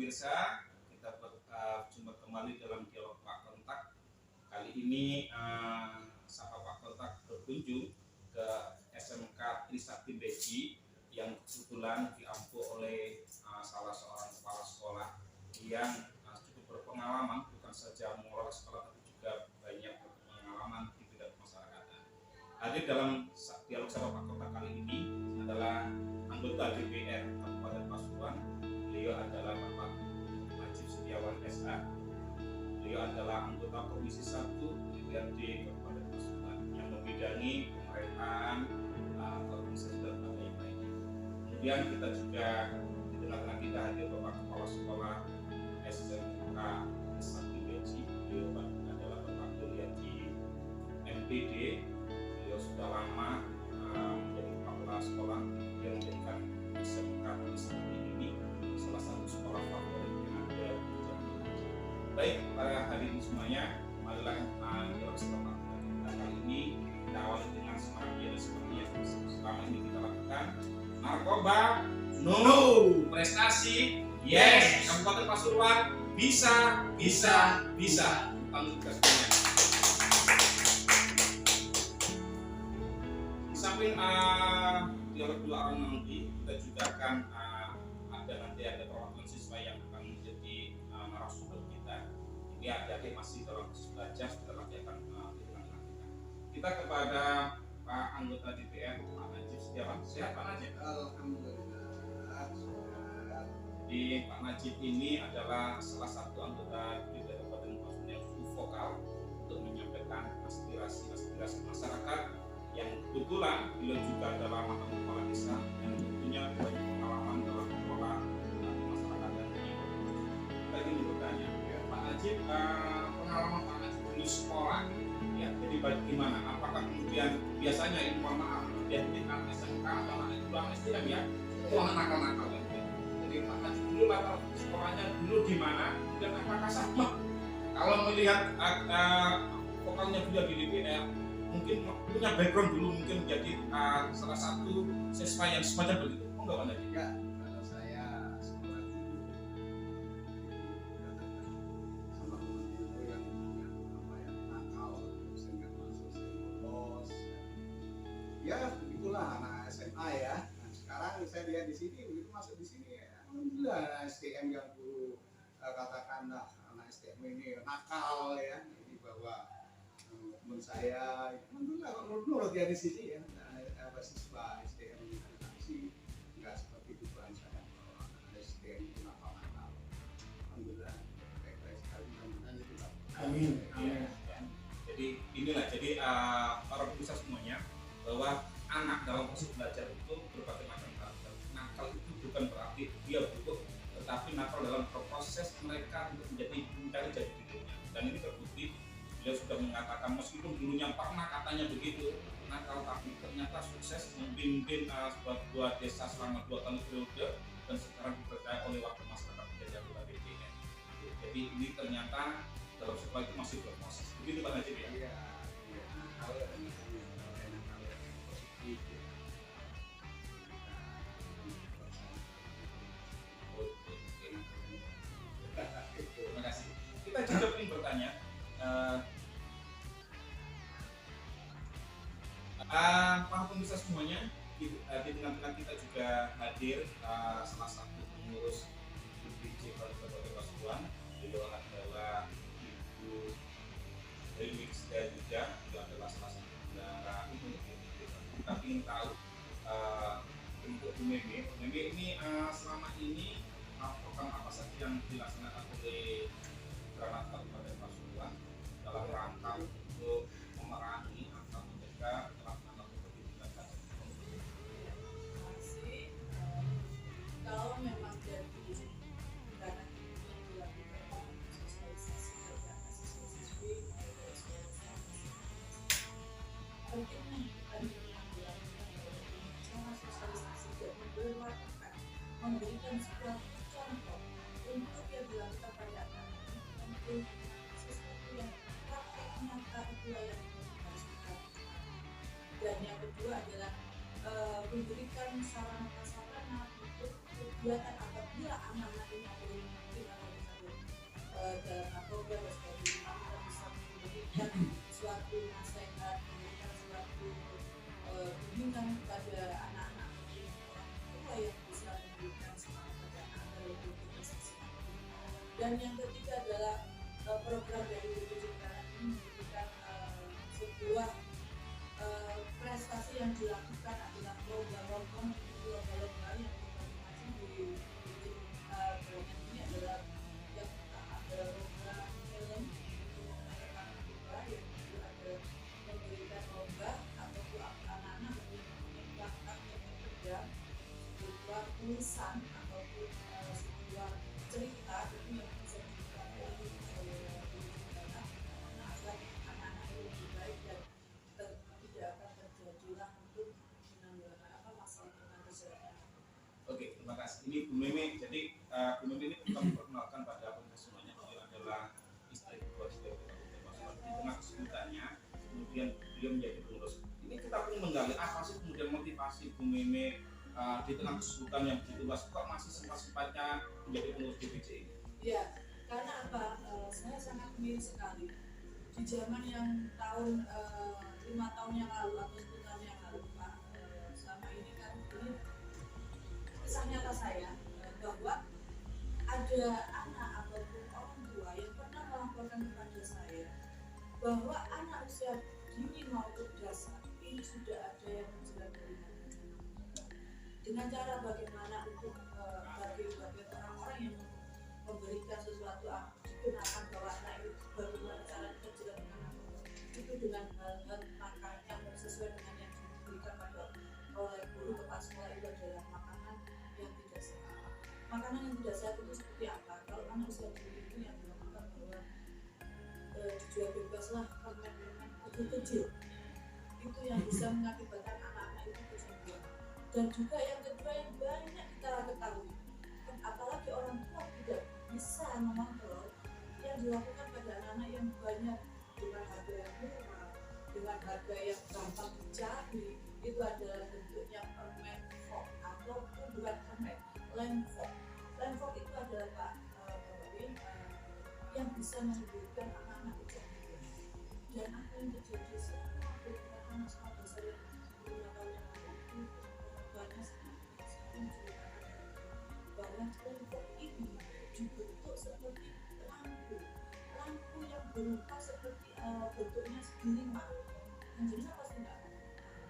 pemirsa, kita berjumpa kembali dalam dialog Pak Kontak. Kali ini Sapa Pak Kontak berkunjung ke SMK Trisakti Beji yang kebetulan diampu oleh salah seorang kepala sekolah yang cukup berpengalaman, bukan saja mengelola sekolah tapi juga banyak berpengalaman di bidang kemasyarakatan. Hadir dalam dialog Sapa Pak Kontak kali ini adalah anggota DPR Kabupaten Pasuruan. Beliau adalah Bapak Najib Setiawan SA. Beliau adalah anggota Komisi 1 DPRD Kabupaten Pasuruan yang membidangi pemerintahan, organisasi dan lain-lain. Kemudian kita juga di tengah-tengah kita hadir Bapak Kepala Sekolah SMK Trisakti Beji. Beliau adalah Bapak Yuliadi MPD. Beliau sudah lama menjadi kepala sekolah yang menjadikan SMK Trisakti ini salah satu sekolah favorit yang ada di Jakarta. Baik, para hadirin semuanya, marilah dialog Sapa kita kali ini kita awali dengan semangat yang seperti yang selama ini kita lakukan. Narkoba no, prestasi yes. Kabupaten Pasuruan bisa. Tanggung jawab semuanya. Di samping dialog dua orang nanti, kita juga akan ada perwakilan siswa yang akan menjadi narasumber kita. Ini adik-adik masih dalam proses belajar, sebentar lagi akan kita. Kita kepada Pak Anggota DPR, Pak Najib Setiawan. Sehat Pak Najib? Alhamdulillah. Di Pak Najib ini adalah salah satu anggota DPR Kabupaten Pasuruan yang cukup vokal untuk menyampaikan aspirasi masyarakat, yang kebetulan beliau juga adalah mantan kepala desa yang tentunya banyak pengalaman dalam mengelola masyarakat dan lingkungan. Kita ingin bertanya, Pak Najib, pengalaman Pak Najib dulu sekolah, ya, jadi bagaimana? Apakah kemudian biasanya ini mohon maaf kemudian di SMK atau anak itu anak STM ya, itu anak nakal-nakal ya. Jadi Pak Najib dulu latar sekolahnya dulu di mana dan apakah sama? Kalau melihat vokalnya beliau di DPR, mungkin punya background dulu mungkin menjadi salah satu siswa yang semacam begitu. Enggak Pak Najib? Ya, kalau saya sekolah dulu sama teman itu yang nakal, sehingga masuk bolos. Ya, begitulah anak SMA ya. Nah, sekarang saya lihat di sini, begitu masuk di sini, alhamdulillah anak STM yang dulu katakanlah anak STM ini nakal ya, ini bahwa teman saya alhamdulillah menurut dia di sini ya, siswa STM ini sih nggak seperti dugaan saya kalau anak STM itu nakal-nakal. Alhamdulillah baik-baik sekali, mudah-mudahan itu lah. Amin. Ya. Jadi inilah para pemirsa semuanya, bahwa anak dalam proses belajar itu berbagai macam karakter. Nakal itu bukan berarti dia buruk, tetapi nakal dalam proses mereka untuk mencari jati dirinya. Dan ini terbukti, dia sudah mengatakan meskipun dulunya pernah katanya begitu nakal, tapi ternyata sukses memimpin sebuah desa selama 2 tahun periode dan sekarang dipercaya oleh wakil masyarakat menjadi anggota DPR. Jadi ini ternyata dalam sekolah itu masih berproses. Begitu Pak Najib ya? Iya, nakal yang positif ya. Terima kasih. Kita juga ingin bertanya, para pemirsa semuanya, di tengah-tengah kita juga hadir salah satu pengurus DPC Kabupaten Pasuruan. Beliau adalah Ibu Dewi Setiajuja, beliau adalah salah satu bendahara ini. Kita ingin tahu untuk Meme ini selama ini program apa saja yang dilaksanakan oleh Granat Kabupaten Pasuruan dalam rangka untuk memerangi atau mencegah pelaksanaan pendidikan dasar. Kalau memang dari dana yang dilakukan sosialisasi kepada siswa-siswi maupun sekolah pentingnya bukan yang dilakukan oleh cara sosialisasi dan memberikan sebuah contoh untuk yang dilakukan pada anak-anak, untuk sesuatu yang praktek nyata itulah yang harus kita lakukan. Dan yang kedua adalah memberikan sarana prasarana untuk kegiatan apabila anak-anak ini ada yang mungkin dalam program dan sebagainya kita bisa memberikan suatu nasihat, memberikan suatu bimbingan kepada anak-anak maupun orang tua yang bisa memberikan semangat pada anak agar lebih berprestasi. Dan yang ketiga adalah program dari BPJ Karang ini memberikan sebuah prestasi yang dilakukan adalah lomba-lomba yang masing-masing di Karang ini adalah yang pertama adalah lomba film yang kedua yang ada memberikan lomba ataupun anak-anak menyumbangkan yang sebuah tulisan ataupun sebuah cerita itu yang bisa dilakukan oleh anak-anak agar anak-anak lebih baik dan tidak akan terjadilah untuk masalah tentang kesehatan. Oke, terima kasih. Ini Bu Meme. Jadi Bu Meme ini kita memperkenalkan pada pemirsa semuanya, beliau adalah istri kedua dari Pak Di tengah kesibukannya, kemudian beliau menjadi pengurus. Ini kita pun menggali apa sih kemudian motivasi Bu Meme di tengah kesibukan yang begitu luas, kok masih sempat-sempatnya menjadi pengurus DPJ ini? Ya, karena apa? Saya sangat ingin sekali di zaman yang tahun 5 tahun yang lalu atau 10 tahun yang lalu, Pak, selama ini kan ini kisah nyata saya bahwa ada anak ataupun orang tua yang pernah melaporkan kepada saya bahwa anak usia dini maupun dasar ini sudah ada yang menjelat dengan cara bagaimana untuk bagi orang-orang yang memberikan sesuatu dikenakan bahwa anak itu bagaimana cara terjerat dengan anak itu dengan hal-hal makan yang sesuai dengan yang diberikan pada oleh guru kepala sekolah itu adalah makanan yang tidak sehat. Makanan yang tidak sehat itu seperti apa? Kalau anak usia dini itu yang dilakukan bahwa dijual bebas lah permen-permen kecil-kecil itu yang bisa mengakibatkan anak-anak itu kecanduan. Dan juga yang kedua yang banyak kita ketahui, apalagi orang tua tidak bisa mengontrol yang dilakukan pada anak-anak yang banyak dengan harga yang murah, dengan harga yang gampang dicari, itu adalah bentuknya permen fok ataupun bukan permen, lem fok. Lem fok itu adalah Pak yang bisa menimbulkan anak-anak kecanduan. Dan apa yang terjadi selama beberapa masa saya 5 tahun yang lalu banyak sekali bahwa kelompok ini dibentuk seperti lampu yang berupa seperti bentuknya segini Pak. Menjadi apa sih Pak?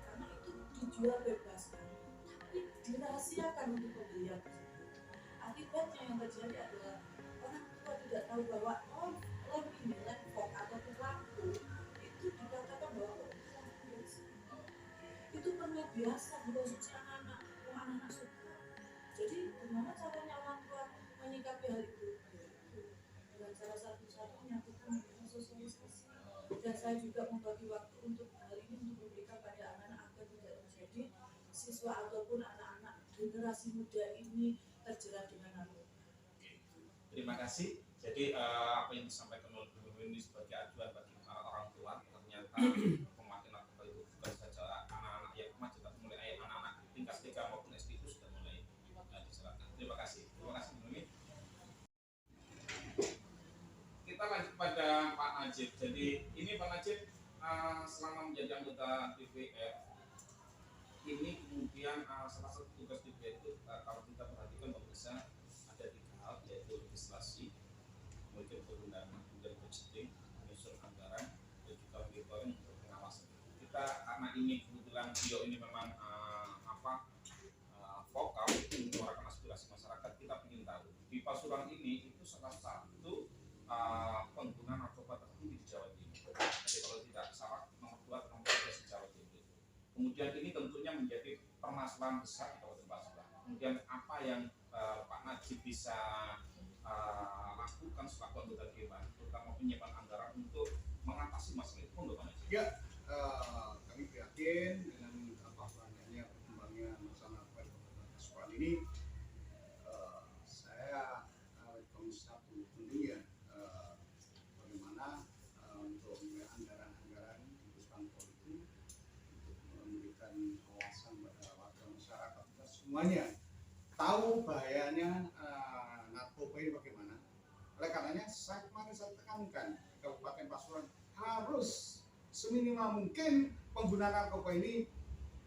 Karena itu dijual bebas tapi dirahasiakan untuk pembelian. Akibatnya yang terjadi adalah orang tua tidak tahu bahwa lem ini, lem fok ataupun lampu itu dikatakan bahwa itu permen biasa dikonsumsi anak-anak suka. Jadi bagaimana caranya orang tua menyikapi hal itu? Dengan cara satu-satunya kita memberikan sosialisasi. Dan saya juga membagi waktu untuk hal ini untuk memberikan pada anak-anak agar tidak terjadi siswa ataupun anak-anak generasi muda ini terjerat dengan narkoba. Terima kasih. Jadi apa yang disampaikan oleh Bu Meme ini sebagai acuan bagi para orang tua, ternyata pemakaian narkoba itu bukan saja anak-anak yang remaja, tapi mulai anak-anak tingkat TK maupun SD itu sudah mulai diserahkan. Terima kasih. Terima kasih Bu Meme. Kita lanjut pada Pak Najib. Jadi ini Pak Najib selama menjadi anggota DPR ini kemudian salah satu tugas DPR itu kalau kita perhatikan bahwa bisa ada 3 hal, yaitu legislasi, kemudian perundangan, kemudian budgeting, menyusun anggaran, dan juga monitoring untuk pengawasan. Kita karena ini kebetulan beliau ini memang vokal menyuarakan aspirasi masyarakat, kita ingin tahu di Pasuruan ini itu salah satu pengguna narkoba tertinggi di Jawa Timur. Jadi kalau tidak salah nomor 2 atau nomor 3 di Jawa Timur. Kemudian ini tentunya menjadi permasalahan besar di Kabupaten Pasuruan. Kemudian apa yang Pak Najib bisa lakukan selaku anggota Dewan, terutama penyiapan anggaran untuk mengatasi masalah itu, Pak Najib? Ya, kami yakin dengan banyaknya perkembangan masalah Pasuruan ini, saya Komisi 1 tentunya bagaimana untuk anggaran-anggaran diputuskan politik untuk memberikan wawasan pada warga masyarakat kita semuanya tahu bahayanya narkoba ini bagaimana. Oleh karena Makanya kemarin saya tekankan Kabupaten Pasuruan harus seminimal mungkin pengguna narkoba ini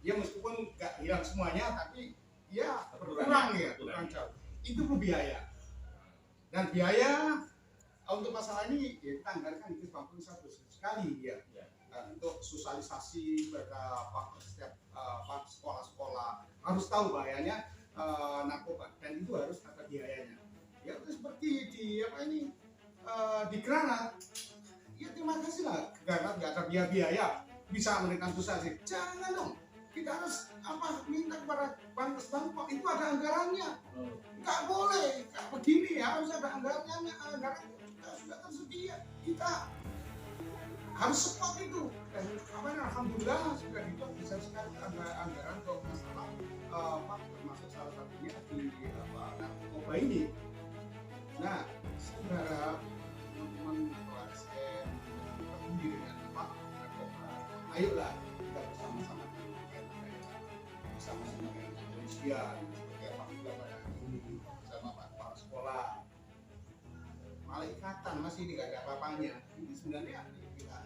ya meskipun nggak hilang semuanya tapi ya berkurang ya, berkurang jauh. Itu biaya. Dan biaya untuk masalah ini ya kita anggarkan itu 91 sekali ya. Untuk sosialisasi pada setiap sekolah-sekolah harus tahu bahayanya narkoba dan itu harus ada biayanya. Ya itu seperti di di Granat. Ya terima kasih lah Granat nggak ada biaya bisa menekan sosialisasi. Jangan dong. Kita harus minta kepada Bankes Bangpol itu ada anggarannya. Nggak boleh kayak begini ya, harus ada anggarannya. Anggaran kita sudah tersedia. Kita harus support itu dan alhamdulillah sudah dibuat bisa sekali anggaran untuk masalah termasuk salah satunya di narkoba ini. Nah, saya berharap teman-teman atau ASN peduli dengan narkoba. Ayolah kita bersama-sama bersama-sama dengan kepolisian seperti apa juga pada ini sama para sekolah. Malah ikatan masih ini nggak ada apa-apanya. Ini sebenarnya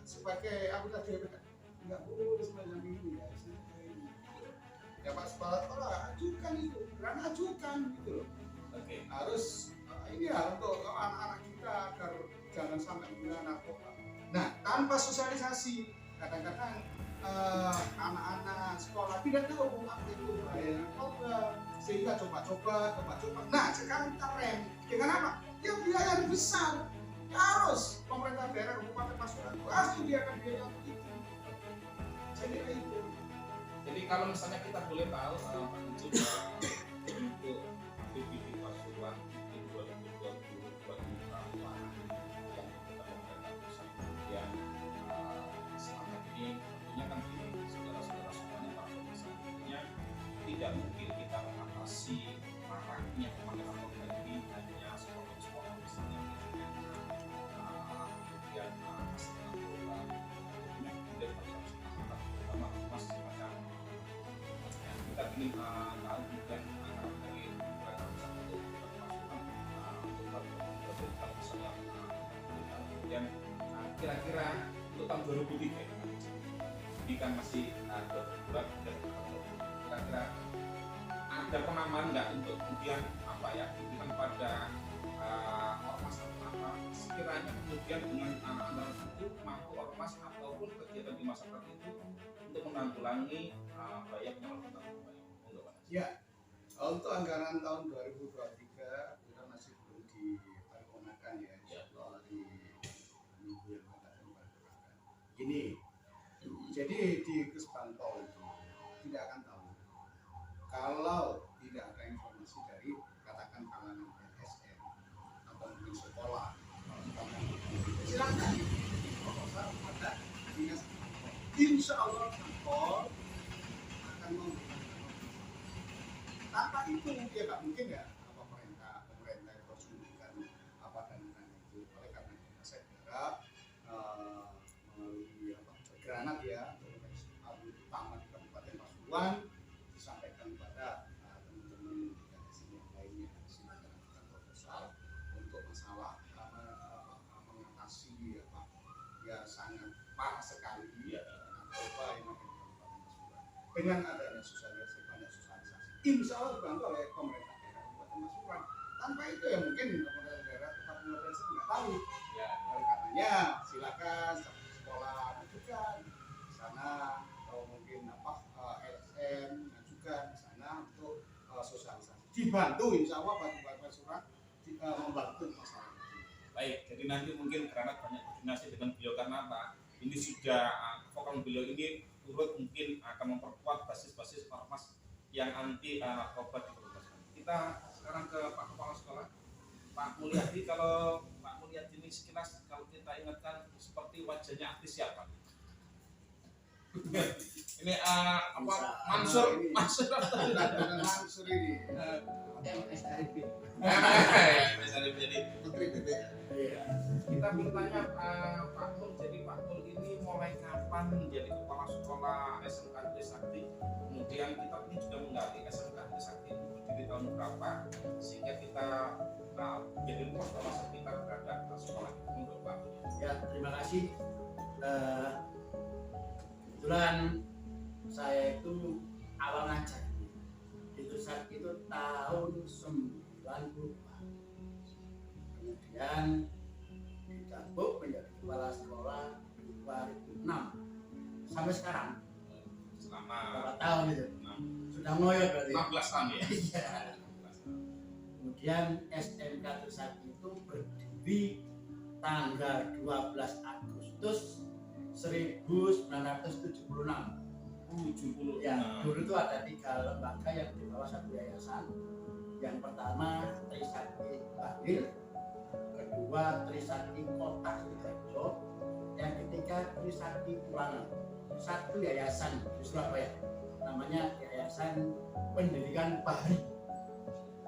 sebagai anggota DPR nggak boleh semacam ini ya. Ya Pak sekolah ajukan itu, karena ajukan gitu loh. Oke. Harus ini ya untuk anak-anak kita agar jangan sampai menggunakan narkoba. Nah tanpa sosialisasi kadang-kadang anak-anak sekolah tidak tahu apa itu bahaya narkoba sehingga coba-coba. Nah sekarang kita rem dengan apa? Ya biaya yang besar. Harus pemerintah daerah Kabupaten Pasuruan harus menyediakan biaya untuk itu. Saya kira itu. Jadi kalau misalnya kita boleh tahu Pak Kunjung untuk APBD Pasuruan di 2020 berapa yang kita pemerintah pusat kemudian selama ini tentunya kan saudara-saudara semuanya para pemirsa tidak mungkin kita mengatasi maraknya pemakai narkoba ini hanya sekolah-sekolah misalnya kemudian kita ingin tahu juga dari mereka untuk kemudian kira-kira untuk tahun 2003 ini kan masih berbulan dan kira-kira ada pengaman nggak untuk kemudian apa ya diberikan pada ormas apa sekiranya kemudian dengan anggaran itu mampu ormas ataupun kegiatan di masyarakat itu untuk menanggulangi banyaknya narkoba. Ya, untuk anggaran tahun 2023 kita masih belum dipergunakan ya, insyaallah di minggu yang akan datang. Gini, jadi di Kesbangpol itu tidak akan tahu kalau tidak ada informasi dari katakan kalangan LSM atau mungkin sekolah. Silakan proposal pada dinas Bangpol. Insya Allah Bangpol akan memberikan. Tanpa itu dia nggak mungkin ya pemerintah itu harus memberikan apa dan itu. Oleh karena itu saya berharap melalui Granat ya utama di Kabupaten Pasuruan disampaikan kepada teman-teman yang lainnya silakan proposal untuk masalah mengatasi ya sangat parah sekali narkoba yang ada di Kabupaten Pasuruan dengan adanya sosialisasi banyak sosialisasi. Insya Allah dibantu oleh pemerintah daerah Kabupaten Pasuruan. Tanpa itu ya mungkin pemerintah daerah tetap mengoperasi nggak tahu. Ya, oleh karenanya silakan sekolah ajukan di sana atau mungkin LSM ajukan di sana untuk sosialisasi. Dibantu Insya Allah Kabupaten Pasuruan membantu masalah itu. Baik, jadi nanti mungkin Granat banyak koordinasi dengan beliau karena apa? Ini sudah program beliau ini turut mungkin akan memperkuat basis-basis ormas yang anti narkoba di Kabupaten. Kita sekarang ke Pak Kepala Sekolah, Pak Mulyadi. Kalau Pak Mulyadi ini sekilas kalau kita ingatkan seperti wajahnya artis siapa? Ini apa? Mansur ini jadi Putri BBM. kita bertanya Pak Pul, jadi Pak Pul ini mulai kapan menjadi kepala sekolah SMK Trisakti? Kemudian kita ini juga menggali SMK Trisakti itu berdiri tahun berapa sehingga kita jadi luas bahwa kita berada kasih. Kebetulan saya itu awal ngajar di Trisakti itu tahun 90-an. Kemudian dicambuk menjadi kepala sekolah 2006 sampai sekarang. Selama Berapa tahun itu? Sudah ngoyot berarti. 16 tahun ya. Iya. Kemudian SMK Trisakti itu berdiri tanggal 12 Agustus 1976. 70. Ya, dulu itu ada 3 lembaga yang di bawah satu yayasan. Yang pertama Trisakti Bahlil, kedua Trisakti Kota Sidoarjo, yang ketiga Trisakti Pulangan. Satu yayasan di Surabaya, namanya Yayasan Pendidikan Bahari.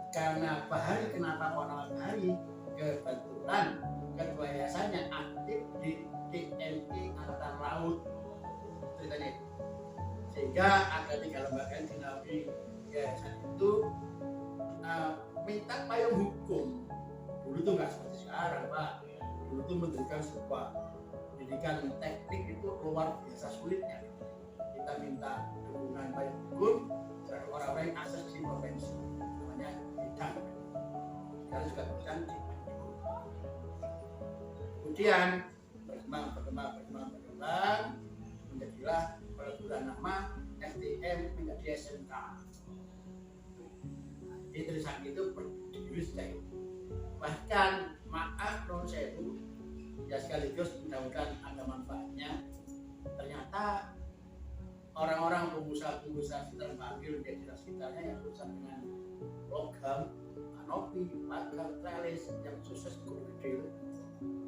Karena Bahari, kenapa kok nama Bahari? Kebetulan kedua yayasannya aktif di TNI Angkatan Laut, ceritanya itu. Sehingga ada 3 lembaga yang dinaungi yayasan itu minta payung hukum. Dulu tuh nggak seperti sekarang, Pak. Dulu tuh mendirikan sebuah pendidikan teknik itu luar biasa sulitnya. Kita minta dukungan payung hukum terhadap orang-orang yang akses di provinsi, namanya bidang. Sekarang juga bukan di Bandung. Kemudian berkembang, menjadilah peraturan nama STM menjadi SMK. Di Trisakti itu berdiri sejak itu. Bahkan maaf non sewu, ya sekaligus mudah-mudahan ada manfaatnya. Ternyata orang-orang pengusaha-pengusaha terpanggil di daerah sekitarnya yang berusaha dengan logam, kanopi, pagar, trellis yang sukses gede,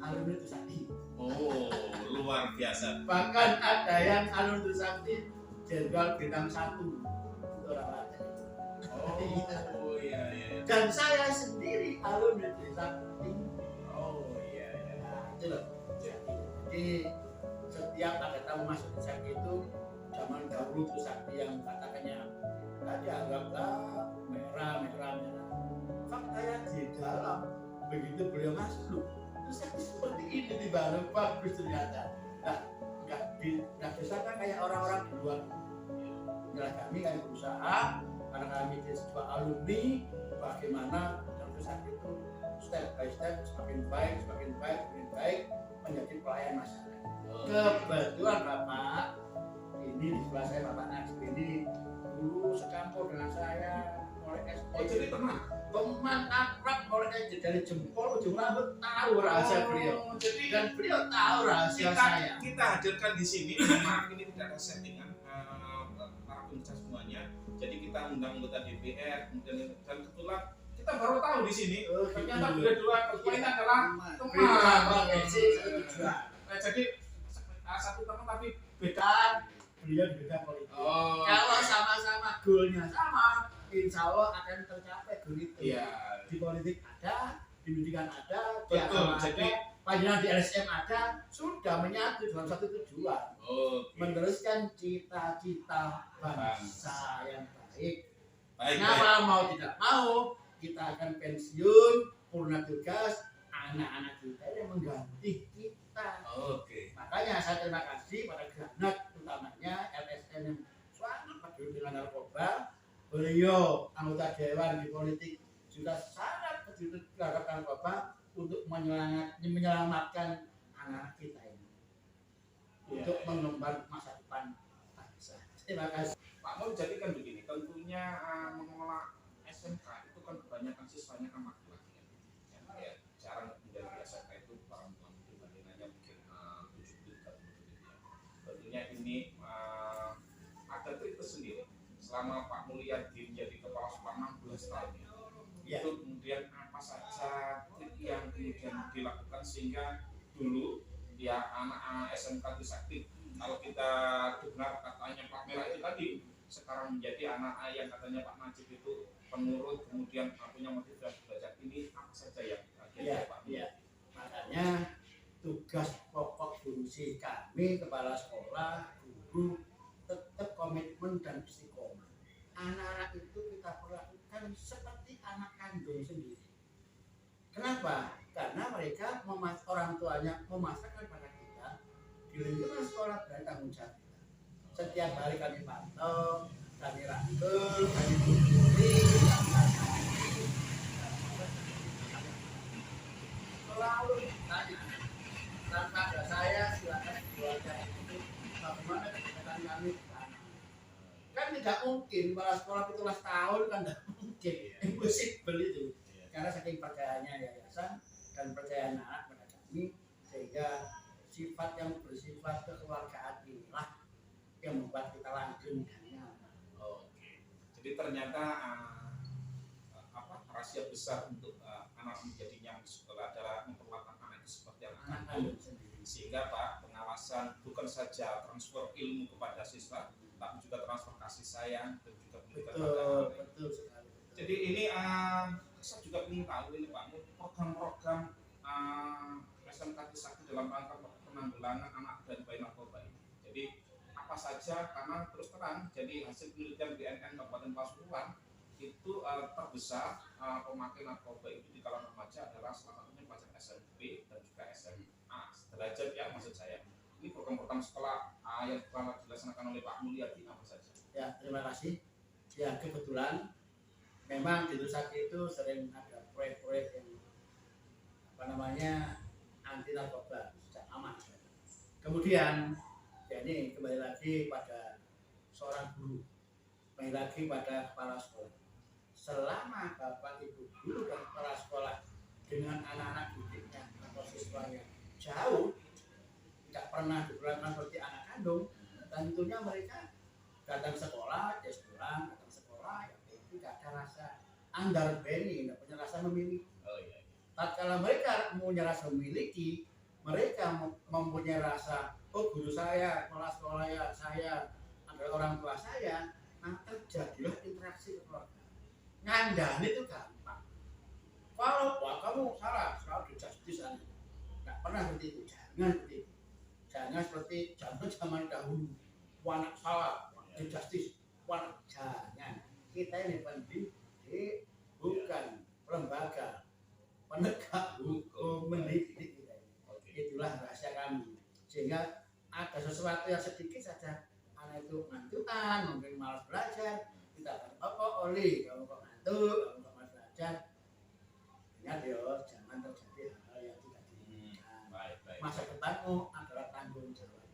alumni Trisakti. Oh, luar biasa. Bahkan ada yang alumni Trisakti jenderal bintang 1 itu orang Aceh. Oh iya iya. Dan saya sendiri alumni Trisakti. Oh iya iya. Nah, itu loh. Jadi setiap ada tamu masuk Trisakti itu, zaman dahulu Trisakti yang katakannya tadi anggaplah merah. Faktanya di dalam begitu beliau masuk, Trisakti seperti ini di Bandung, bagus ternyata. Nah, nggak bisa kan kayak orang-orang di luar. Inilah kami berusaha, karena kami di sebuah alumni, bagaimana Trisakti itu step by step semakin baik menjadi pelayan masyarakat. Kebetulan Bapak ini di sebelah saya, Bapak Najib ini dulu sekampur dengan saya mulai SD. Oh jadi teman. Teman akrab mulai dari jempol ujung rambut, tahu rahasia beliau. Jadi Dan beliau tahu rahasia saya. kita hadirkan di sini. Maaf ini tidak ada settingan para pemirsa semuanya. Jadi kita undang anggota DPR, kemudian dan kebetulan kita baru tahu di sini ternyata berdua ini adalah teman. Jadi satu teman tapi beda. Beliau di bidang politik. Oh. Kalau sama-sama goalnya sama, insya Allah akan tercapai goal itu. Iya. Di politik ada, di pendidikan ada, di Betul, agama jadi- ada, pelajaran di LSM ada, sudah menyatu dalam satu tujuan. Oke. Meneruskan cita-cita bangsa yang baik. Baik. Kenapa mau tidak mau, kita akan pensiun, purna tugas, anak-anak kita yang mengganti kita. Oke. Makanya saya terima kasih pada Granat, utamanya LSM yang sangat peduli dengan narkoba. Beliau anggota dewan di politik juga sangat peduli terhadap narkoba untuk menyelamatkan anak kita ini, untuk mengemban masa depan bangsa. Terima kasih. Pak Mun, jadi kan begini, tentunya mengelola SMK itu kan kebanyakan siswanya kan laki-laki ya, jarang kemudian di SMK itu perempuan dibandingannya mungkin 70 kan begitu ya. Tentunya ini ada trik tersendiri selama Pak Mulyadi menjadi kepala sekolah 16 tahun Ya. itu kemudian apa saja trik yang kemudian dilakukan sehingga dulu ya anak SMK Trisakti kalau kita dengar katanya Pak Merah itu tadi sekarang menjadi anak yang katanya Pak Najib itu penurut kemudian punya motivasi belajar, ini apa saja yang Ya, Pak? ya. Makanya tugas pokok fungsi kami kepala sekolah, guru tetap komitmen dan istiqomah. Anak-anak itu kita perlakukan seperti anak kandung sendiri. Kenapa? Karena mereka orang tuanya memasakkan pada kita Pil itu kan sekolah dari tanggung jawab kita. Setiap hari kami pantau, kami rangkul, kami tuturi, selalu tanya. Tanpa ada saya, silakan keluarga itu bagaimana kegiatan kami di sana. Kan tidak mungkin kepala sekolah 17 tahun kan tidak mungkin, impossible itu. Karena saking percayanya yayasan dan percaya anak pada kami, sehingga sifat yang bersifat kekeluargaan inilah yang membuat kita langgeng dan nyaman. Oke. Jadi ternyata rahasia besar untuk anak menjadi nyaman di sekolah adalah memperlakukan anak itu seperti anak Anak kandung. kandung sendiri. Sehingga Pak, pengawasan bukan saja transfer ilmu kepada siswa, tapi juga transfer kasih sayang dan juga pendidikan pada Betul, anak. betul sekali. Betul. Jadi ini saya juga ingin tahu ini Pak, program-program SMK Trisakti dalam rangka penanggulangan anak dan bayi narkoba ini. Jadi apa saja, karena terus terang, jadi hasil penelitian BNN Kabupaten Pasuruan itu terbesar pemakai narkoba itu di kalangan remaja adalah salah satunya pelajar SMP dan juga SMA derajat ya, maksud saya. Ini program-program sekolah yang telah dilaksanakan oleh Pak Mulyadi apa saja? Ya, terima kasih. Ya, kebetulan memang di Trisakti itu sering ada proyek-proyek yang anti narkoba sejak lama. Kemudian, ya ini kembali lagi pada seorang guru, kembali lagi pada kepala sekolah. Selama Bapak Ibu guru dan kepala sekolah dengan anak-anak didiknya atau siswanya jauh, tidak pernah diperlakukan seperti anak kandung, tentunya mereka datang sekolah, dia pulang, datang sekolah, ya tidak ada rasa andar beni, tidak punya rasa memiliki. Oh iya. Tatkala mereka punya rasa memiliki, mereka mempunyai rasa, oh guru saya, kepala sekolah saya adalah orang tua saya, nah terjadilah interaksi keluarga. Ngandani itu gampang. Kalau wah kamu salah, selalu justice Anda. Nggak pernah seperti itu, jangan seperti itu. Jangan seperti zaman dahulu, anak salah, justice, jangan. Kita ini pendidik, bukan lembaga penegak hukum mendidik kita ini. Itulah rahasia kami. Sehingga ada sesuatu yang sedikit saja anak itu ngantukan, mungkin malas belajar, kita akan oli kalau kok ngantuk, kalau kok malas belajar. Ingat ya, jangan terjadi hal yang tidak diinginkan. Masa depanmu adalah tanggung jawab.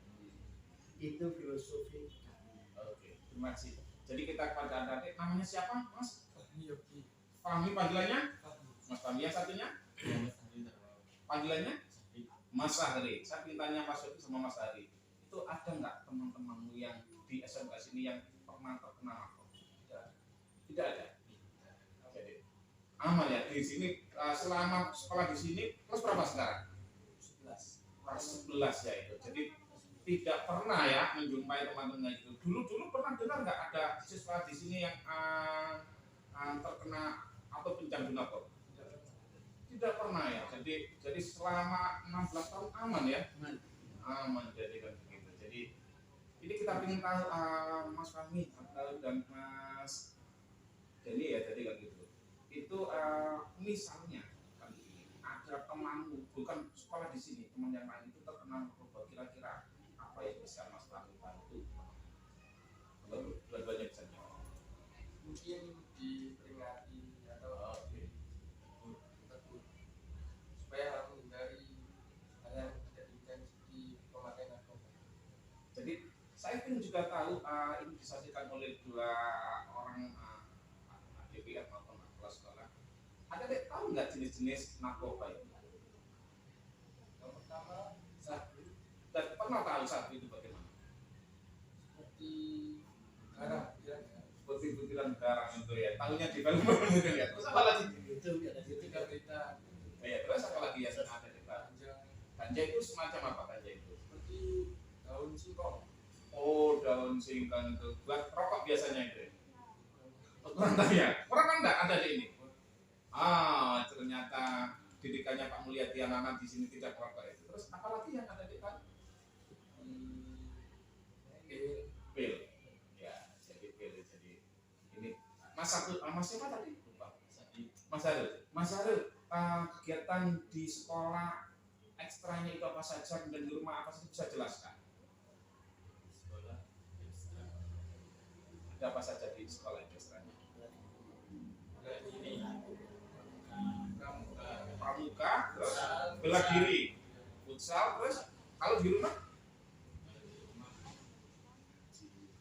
Itu filosofi kami. Oke, terima kasih. Jadi kita kepada adik, namanya siapa, Mas? Yogi. Fahmi panggilannya? Mas Fahmi, yang satunya? Panggilannya? Mas Sahri. Saya ingin tanya Mas Yogi sama Mas Sahri. Itu ada nggak teman-temanmu yang di SMK sini yang pernah terkena narkoba? Tidak ada. Jadi aman ya di sini selama sekolah di sini kelas berapa sekarang? 11. Kelas 11 ya itu. Jadi tidak pernah ya menjumpai teman-teman itu. Dulu pernah dengar nggak ada siswa di sini yang terkena atau pencandu narkoba? Tidak pernah ya. Jadi selama 16 tahun aman ya. Aman jadi kan begitu. Jadi ini kita ingin tahu Mas Fahmi dan Mas Deni ya tadi kan gitu. Itu misalnya kali ini ada temanmu bukan sekolah di sini, teman yang lain itu terkena narkoba, kira-kira apa yang bisa Mas Fahmi bantu? Kalau dua-duanya bisa jawab. Mungkin diperingati atau tegur supaya menghindari hal yang tidak diinginkan seperti pemakaian narkoba. Jadi saya pun juga tahu ini disaksikan oleh dua orang DPR maupun kepala sekolah. Ada dek tahu nggak jenis-jenis narkoba itu? Yang pertama sabu, Dan pernah tahu saat itu bagaimana? seperti garam, ya. Seperti butiran garam itu ya. Tahunya di film mungkin ya. Terus apa lagi? Itu ya dari itu Ketika kita Ya, terus apa lagi yang ada di Pak? panjang Ganja itu semacam apa ganja itu? seperti daun singkong. Oh, daun singkong itu buat rokok biasanya itu. Kurang tahu ya? Kurang kan enggak ada di ini. Ternyata didikannya Pak Mulyadi anak-anak di sini tidak merokok itu. Terus apa lagi yang ada di Pak? Pil. Ya, jadi pil. Jadi ini Mas siapa tadi? Lupa. Mas Harul. Mas Harul, kegiatan di sekolah ekstranya itu apa saja, dan di rumah apa saja, bisa jelaskan? Sekolah ekstra. Ada apa saja di sekolah itu ekstranya? Bela diri. Pramuka. Pramuka, terus bela diri, futsal, terus kalau di rumah?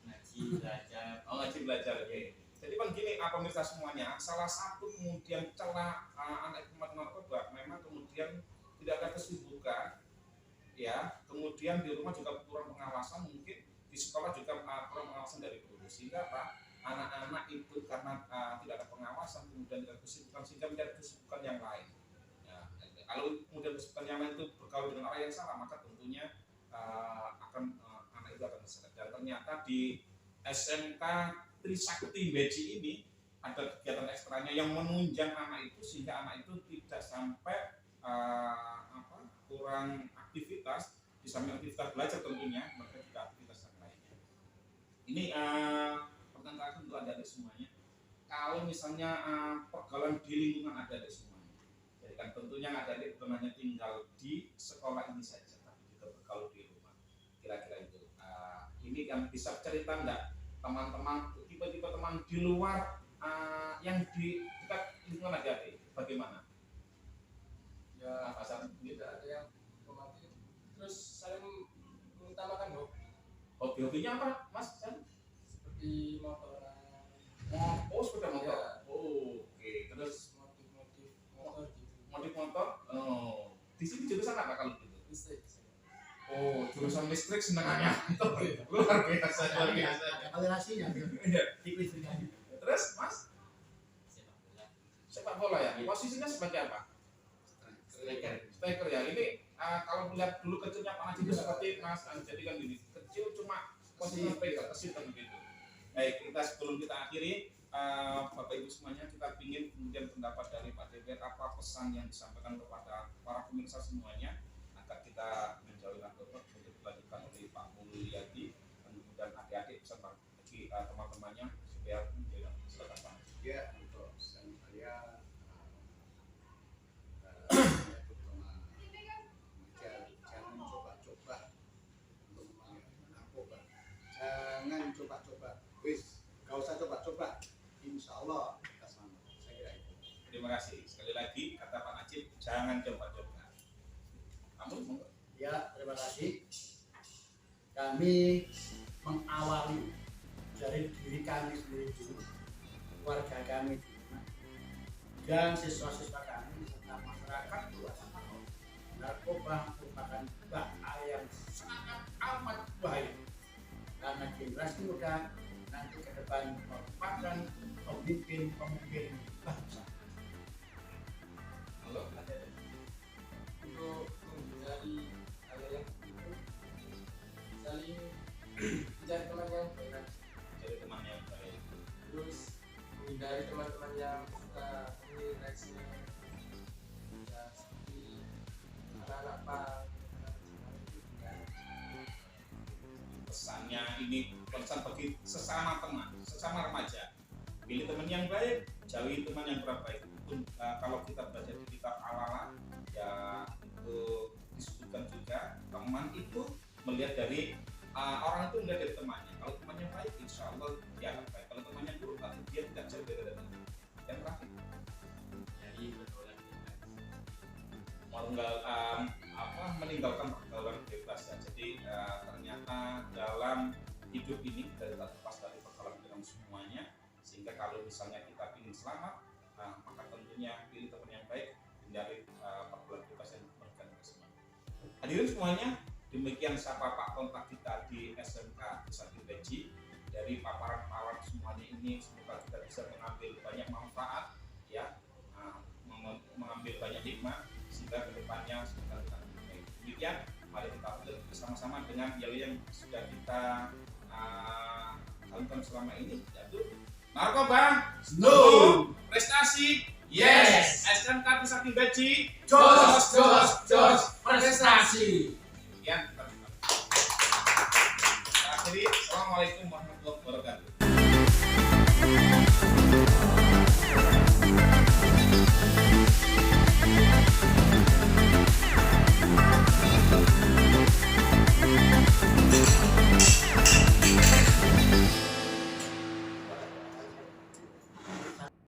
Ngaji, belajar. Oh, ngaji belajar, oke. Jadi kan gini, pemirsa semuanya, salah satu kemudian celah anak penikmat narkoba memang kemudian tidak ada kesibukan, ya. Kemudian di rumah juga kurang pengawasan, mungkin di sekolah juga kurang pengawasan dari guru, sehingga apa? Anak-anak itu karena tidak ada pengawasan, kemudian tidak kesibukan, sehingga mencari kesibukan yang lain. Ya, kalau kemudian kesibukan yang lain itu bergaul dengan orang yang salah, maka tentunya anak itu akan tersesat. Dan ternyata di SMK Trisakti Beji ini ada kegiatan ekstranya yang menunjang anak itu, sehingga anak itu tidak sampai kurang aktivitas, di samping aktivitas belajar tentunya, mereka juga aktivitas yang lainnya. Ini pertanyaan untuk adik-adik semuanya. Kalau misalnya pergaulan di lingkungan adik-adik semuanya, jadi kan tentunya adik-adik bukan hanya tinggal di sekolah ini saja, tapi juga bergaul di rumah. Kira-kira itu. Ini kan bisa cerita enggak teman-teman, tiba-tiba teman di luar yang di dekat lingkungan adik-adik, bagaimana? Ya, Pasar tidak ada yang romantis. Terus saling mengutamakan hobi-hobinya apa, Mas? seperti motoran. Oh, sepeda motor. Ya. Oh, oke. Terus Motif-motif motor gitu. modif motor. Oh, di sini jurusan apa kalau gitu? Listrik. Oh, jurusan listrik senangannya. Luar biasa, luar biasa. Ada kolerasinya. Iya. Tipis sekali. Terus, Mas, Sepak bola. sepak bola ya. Posisinya sebagai apa? Striker ya. Ini kalau melihat dulu kecilnya Pak Haji itu seperti Mas, jadi kan gini, kecil cuma posisi striker, kesit begitu. Baik, sebelum kita akhiri, Bapak Ibu semuanya, kita ingin kemudian pendapat dari Pak DPR, apa pesan yang disampaikan kepada para pemirsa semuanya agar kita menjauhi narkoba, untuk dilanjutkan oleh Pak Mulyadi dan kemudian adik-adik beserta bagi teman-temannya supaya menjadi silakan Pak. Ya, untuk pesan saya terutama jangan coba-coba untuk narkoba. Jangan coba-coba. Wis, gak usah coba-coba. Insya Allah kita selamat. Saya kira itu. Terima kasih. Sekali lagi kata Pak Najib, jangan coba-coba. Kamu Ya, terima kasih. Kami mengawali dari diri kami sendiri dulu, keluarga kami di rumah, dan siswa-siswa kami serta masyarakat luas. Narkoba merupakan bahaya yang sangat amat bahaya, karena generasi muda nanti ke depan merupakan pemimpin bangsa. halo, Untuk menghindari hal yang itu, saling mencari teman yang baik. jadi teman yang baik. Terus menghindari teman-teman yang suka menilai ya seperti anak-anak pang, Pesannya ini pesan bagi sesama teman, sesama remaja. Pilih teman yang baik, jauhi teman yang kurang baik. Kalau kita baca di kitab Al-Ala, ya itu disebutkan juga teman itu melihat dari orang itu melihat dari temannya. Kalau temannya baik, insya Allah dia akan baik. Kalau temannya buruk, berarti dia tidak jauh dari temannya. Yang terakhir, jadi pergaulan bebas. meninggalkan pergaulan bebas ya. Jadi ternyata dalam hidup ini kita tidak lepas dari pergaulan bebas semuanya. Sehingga kalau misalnya kita ingin selamat, maka tentunya pilih teman yang baik, hindari pergaulan bebas yang memberikan kesenangan. Hadirin semuanya, demikian sapa Pak kontak kita di SMK Trisakti Beji. Dari paparan-paparan semuanya ini, semoga kita bisa mengambil banyak manfaat, ya, mengambil banyak hikmah, sehingga kedepannya semoga kita lebih baik. Demikian, mari kita bersama-sama dengan yang sudah kita lakukan selama ini, yaitu narkoba No. prestasi Yes. SMK Trisakti Beji Jos prestasi. Sekian, kita akhiri. Assalamualaikum warahmatullahi wabarakatuh.